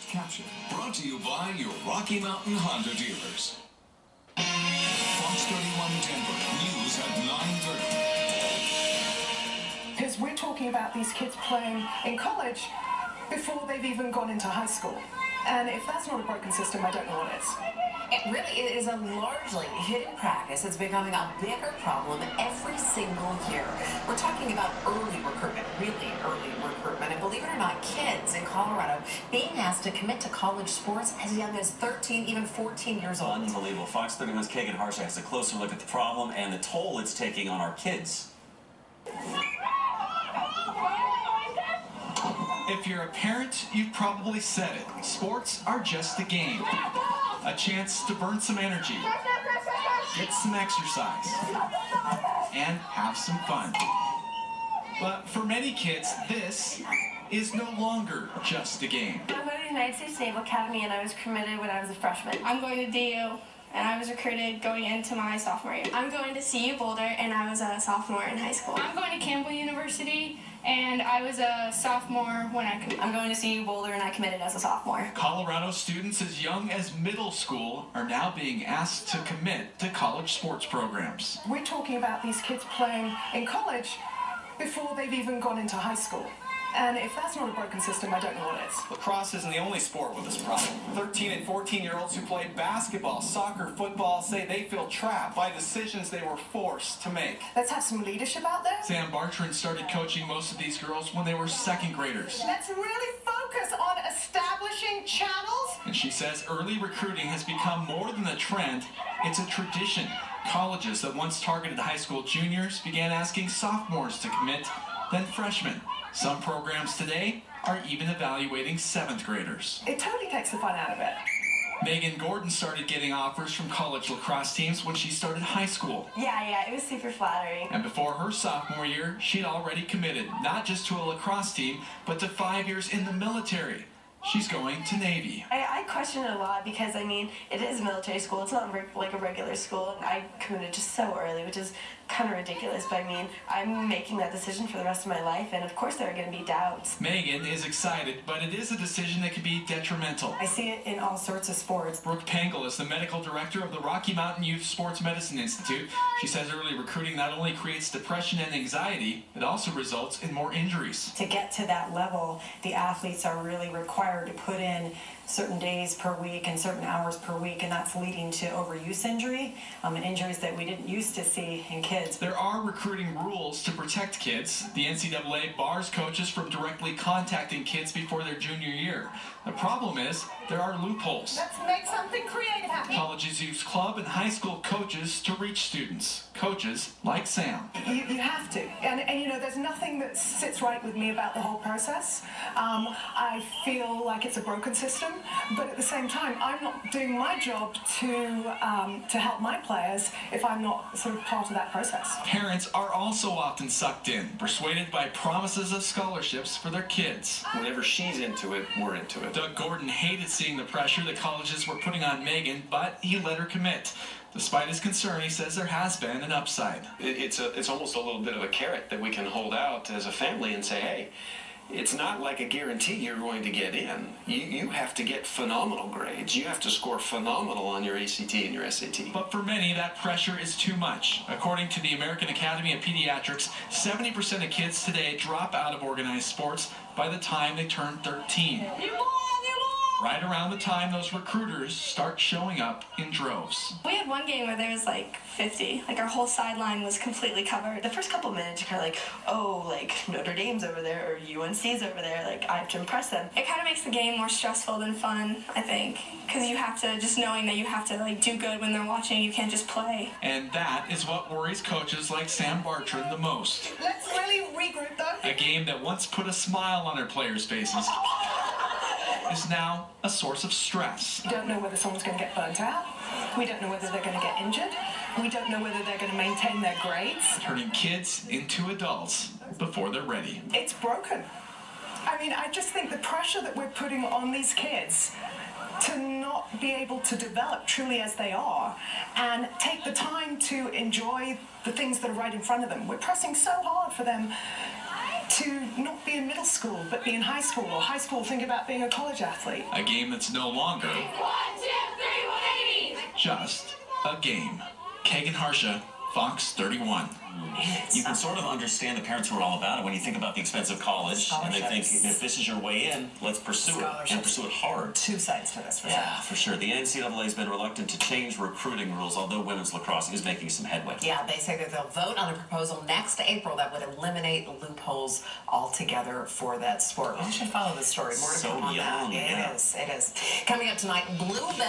caption. Brought to you by your Rocky Mountain Honda dealers. Fox 31 Denver, news at 9:30. Because we're talking about these kids playing in college before they've even gone into high school. And if that's not a broken system, I don't know what is. It really is a largely hidden practice that's becoming a bigger problem every single year. We're talking about early recruitment, really early recruitment. And believe it or not, kids in Colorado being asked to commit to college sports as young as 13, even 14 years old. Unbelievable. Fox 31's Kagan Harsha has a closer look at the problem and the toll it's taking on our kids. If you're a parent, you've probably said it. Sports are just a game. A chance to burn some energy, get some exercise, and have some fun. But for many kids, this is no longer just a game. I'm going to the United States Naval Academy, and I was committed when I was a freshman. I'm going to DU, and I was recruited going into my sophomore year. I'm going to CU Boulder, and I was a sophomore in high school. I'm going to Campbell University, and I was a sophomore when I committed. I'm going to CU Boulder, and I committed as a sophomore. Colorado students as young as middle school are now being asked to commit to college sports programs. We're talking about these kids playing in college before they've even gone into high school. And if that's not a broken system, I don't know what is. Lacrosse isn't the only sport with this problem. 13 and 14-year-olds who play basketball, soccer, football say they feel trapped by decisions they were forced to make. Let's have some leadership out there. Sam Bartran started coaching most of these girls when they were second graders. Let's really focus on establishing channels. And she says early recruiting has become more than a trend, it's a tradition. Colleges that once targeted high school juniors began asking sophomores to commit, then freshmen. Some programs today are even evaluating 7th graders. It totally takes the fun out of it. Megan Gordon started getting offers from college lacrosse teams when she started high school. Yeah, it was super flattering. And before her sophomore year, she'd already committed, not just to a lacrosse team, but to 5 years in the military. She's going to Navy. I question it a lot because, I mean, it is a military school. It's not like a regular school. And I committed just so early, which is kind of ridiculous. But, I mean, I'm making that decision for the rest of my life. And, of course, there are going to be doubts. Megan is excited, but it is a decision that can be detrimental. I see it in all sorts of sports. Brooke Pangel is the medical director of the Rocky Mountain Youth Sports Medicine Institute. She says early recruiting not only creates depression and anxiety, it also results in more injuries. To get to that level, the athletes are really required to put in certain days per week and certain hours per week, and that's leading to overuse injury and injuries that we didn't used to see in kids. There are recruiting rules to protect kids. The NCAA bars coaches from directly contacting kids before their junior year. The problem is there are loopholes. Let's make something creative happen. Colleges use club and high school coaches to reach students. Coaches like Sam. You have to. And, you know, there's nothing that sits right with me about the whole process. I feel like it's a broken system, but at the same time, I'm not doing my job to help my players if I'm not sort of part of that process. Parents are also often sucked in, persuaded by promises of scholarships for their kids. Whenever she's into it, we're into it. Doug Gordon hated seeing the pressure the colleges were putting on Megan, but he let her commit. Despite his concern, he says there has been an upside. It's almost a little bit of a carrot that we can hold out as a family and say, hey, it's not like a guarantee you're going to get in. You have to get phenomenal grades. You have to score phenomenal on your ACT and your SAT. But for many, that pressure is too much. According to the American Academy of Pediatrics, 70% of kids today drop out of organized sports by the time they turn 13. Right around the time those recruiters start showing up in droves. We had one game where there was like 50. Like our whole sideline was completely covered. The first couple minutes, you're kind of like, oh, like Notre Dame's over there or UNC's over there. Like, I have to impress them. It kind of makes the game more stressful than fun, I think. Because you have to, just knowing that you have to like do good when they're watching, you can't just play. And that is what worries coaches like Sam Bartran the most. Let's really regroup though. A game that once put a smile on their players' faces is now a source of stress. We don't know whether someone's going to get burnt out. We don't know whether they're going to get injured. We don't know whether they're going to maintain their grades. Turning kids into adults before they're ready. It's broken. I mean, I just think the pressure that we're putting on these kids to not be able to develop truly as they are and take the time to enjoy the things that are right in front of them. We're pressing so hard for them to not be in middle school, but be in high school, or high school think about being a college athlete. A game that's no longer 1, 2, 3, 180. just a game. Kagan Harsha, Fox 31. You can sort of understand the parents who are all about it when you think about the expense of college, and they think, if this is your way in, let's pursue it, and pursue it hard. Two sides to this, for sure. Yeah, for sure. The NCAA has been reluctant to change recruiting rules, although women's lacrosse is making some headway. Yeah, they say that they'll vote on a proposal next April that would eliminate loopholes altogether for that sport. We should follow this story. More to come on that. It is. Coming up tonight, Blue Bell.